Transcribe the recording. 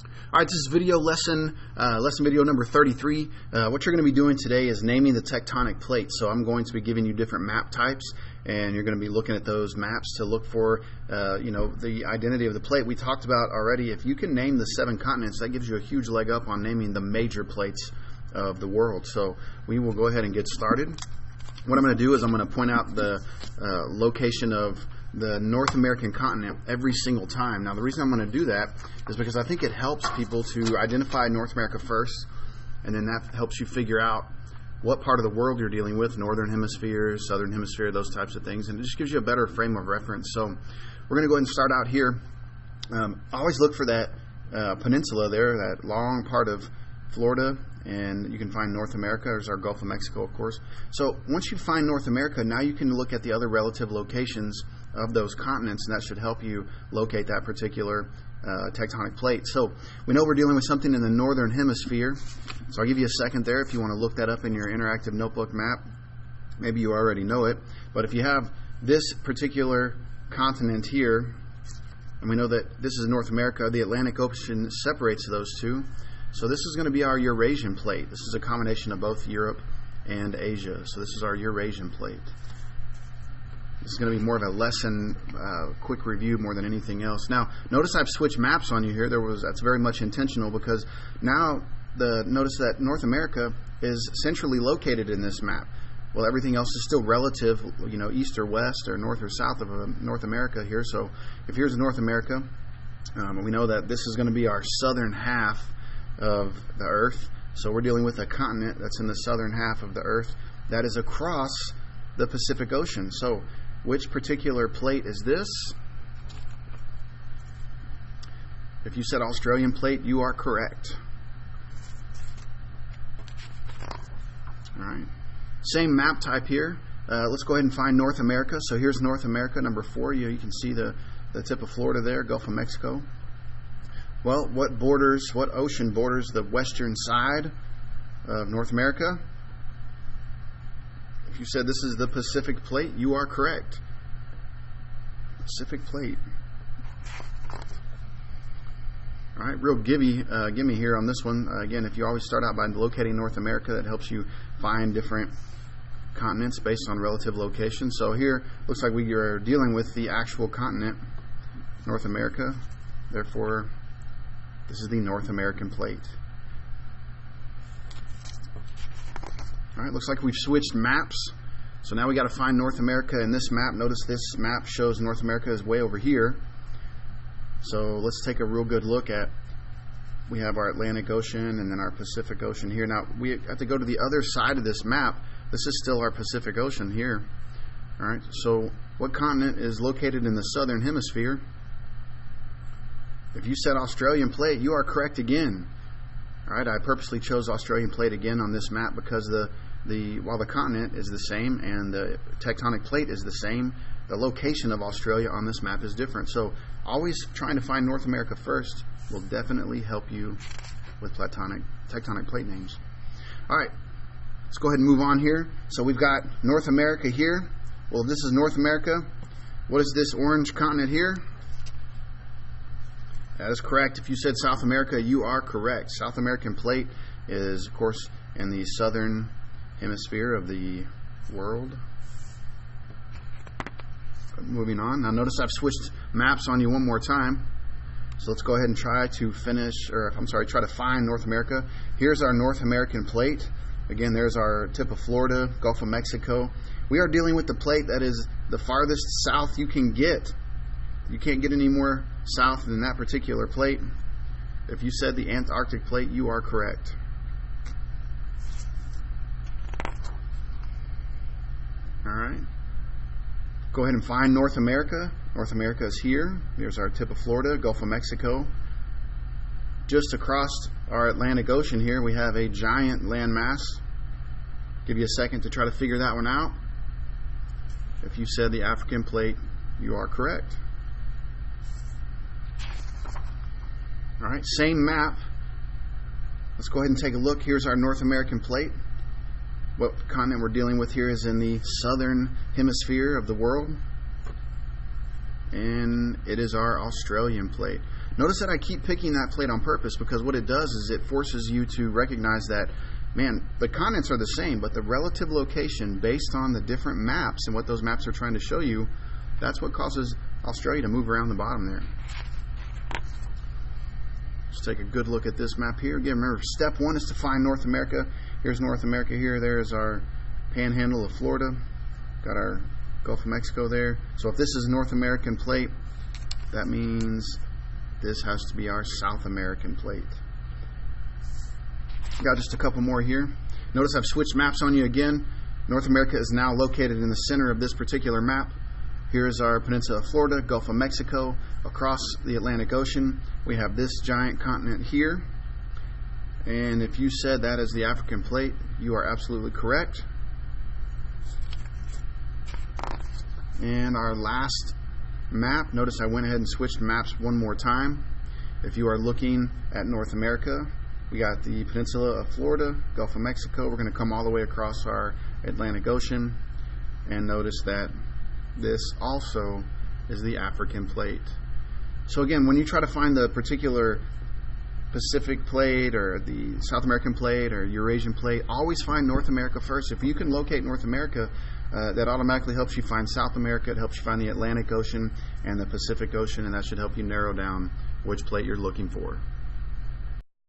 All right, this is video lesson video number 33. What you're going to be doing today is naming the tectonic plates. So I'm going to be giving you different map types, and you're going to be looking at those maps to look for, the identity of the plate. We talked about already, if you can name the 7 continents, that gives you a huge leg up on naming the major plates of the world. So we will go ahead and get started. What I'm going to do is I'm going to point out the location of the North American continent every single time. Now, the reason I'm going to do that is because I think it helps people to identify North America first, and then that helps you figure out what part of the world you're dealing with, northern hemisphere, southern hemisphere, those types of things, and it just gives you a better frame of reference. So we're going to go ahead and start out here. Always look for that peninsula there, that long part of Florida, and you can find North America. There's our Gulf of Mexico, of course. So once you find North America, now you can look at the other relative locations of those continents, and that should help you locate that particular tectonic plate. So we know we're dealing with something in the northern hemisphere, so I'll give you a second there if you want to look that up in your interactive notebook map. Maybe you already know it, but if you have this particular continent here, and we know that this is North America, the Atlantic Ocean separates those two. So this is going to be our Eurasian plate. This is a combination of both Europe and Asia. So this is our Eurasian plate. This is going to be more of a lesson, quick review more than anything else. Now, notice I've switched maps on you here. That's very much intentional, because now notice that North America is centrally located in this map. Well, everything else is still relative, east or west or north or south of North America here. So if here's North America, we know that this is going to be our southern half of the Earth. So we're dealing with a continent that's in the southern half of the Earth that is across the Pacific Ocean. So which particular plate is this? If you said Australian plate, you are correct. All right. Same map type here. Let's go ahead and find North America. So here's North America, number 4. You can see the tip of Florida there, Gulf of Mexico. Well, what ocean borders the western side of North America? If you said this is the Pacific plate, you are correct. Pacific plate. All right, real gimme here on this one. Again, if you always start out by locating North America, that helps you find different continents based on relative location. So here, looks like we are dealing with the actual continent, North America. Therefore, this is the North American plate. All right, looks like we've switched maps. So now we got to find North America in this map. Notice this map shows North America is way over here. So let's take a real good look at, we have our Atlantic Ocean and then our Pacific Ocean here. Now we have to go to the other side of this map. This is still our Pacific Ocean here. All right, so what continent is located in the southern hemisphere? If you said Australian plate, you are correct again. All right, I purposely chose Australian plate again on this map because while the continent is the same and the tectonic plate is the same, the location of Australia on this map is different. So always trying to find North America first will definitely help you with tectonic plate names. All right, let's go ahead and move on here. So we've got North America here. Well, if this is North America, what is this orange continent here? That is correct. If you said South America, you are correct. South American plate is, of course, in the southern hemisphere of the world. Moving on. Now notice I've switched maps on you one more time. So let's go ahead and try to try to find North America. Here's our North American plate. Again, there's our tip of Florida, Gulf of Mexico. We are dealing with the plate that is the farthest south you can get. You can't get any more south than that particular plate. If you said the Antarctic plate, you are correct. All right. Go ahead and find North America. North America is here. Here's our tip of Florida, Gulf of Mexico. Just across our Atlantic Ocean here, we have a giant landmass. Give you a second to try to figure that one out. If you said the African plate, you are correct. All right, same map. Let's go ahead and take a look. Here's our North American plate. What continent we're dealing with here is in the southern hemisphere of the world, and it is our Australian plate. Notice that I keep picking that plate on purpose, because what it does is it forces you to recognize that, man, the continents are the same, but the relative location based on the different maps and what those maps are trying to show you, that's what causes Australia to move around the bottom there. Let's take a good look at this map here. Again, remember, step one is to find North America. Here's North America here. There's our panhandle of Florida. Got our Gulf of Mexico there. So if this is North American plate, that means this has to be our South American plate. Got just a couple more here. Notice I've switched maps on you again. North America is now located in the center of this particular map. Here's our peninsula of Florida, Gulf of Mexico. Across the Atlantic Ocean, we have this giant continent here. And if you said that is the African plate, you are absolutely correct. And our last map, notice I went ahead and switched maps one more time. If you are looking at North America, we got the peninsula of Florida, Gulf of Mexico. We're going to come all the way across our Atlantic Ocean, and notice that this also is the African plate. So again, when you try to find the particular Pacific plate or the South American plate or Eurasian plate, always find North America first. If you can locate North America, that automatically helps you find South America. It helps you find the Atlantic Ocean and the Pacific Ocean, and that should help you narrow down which plate you're looking for.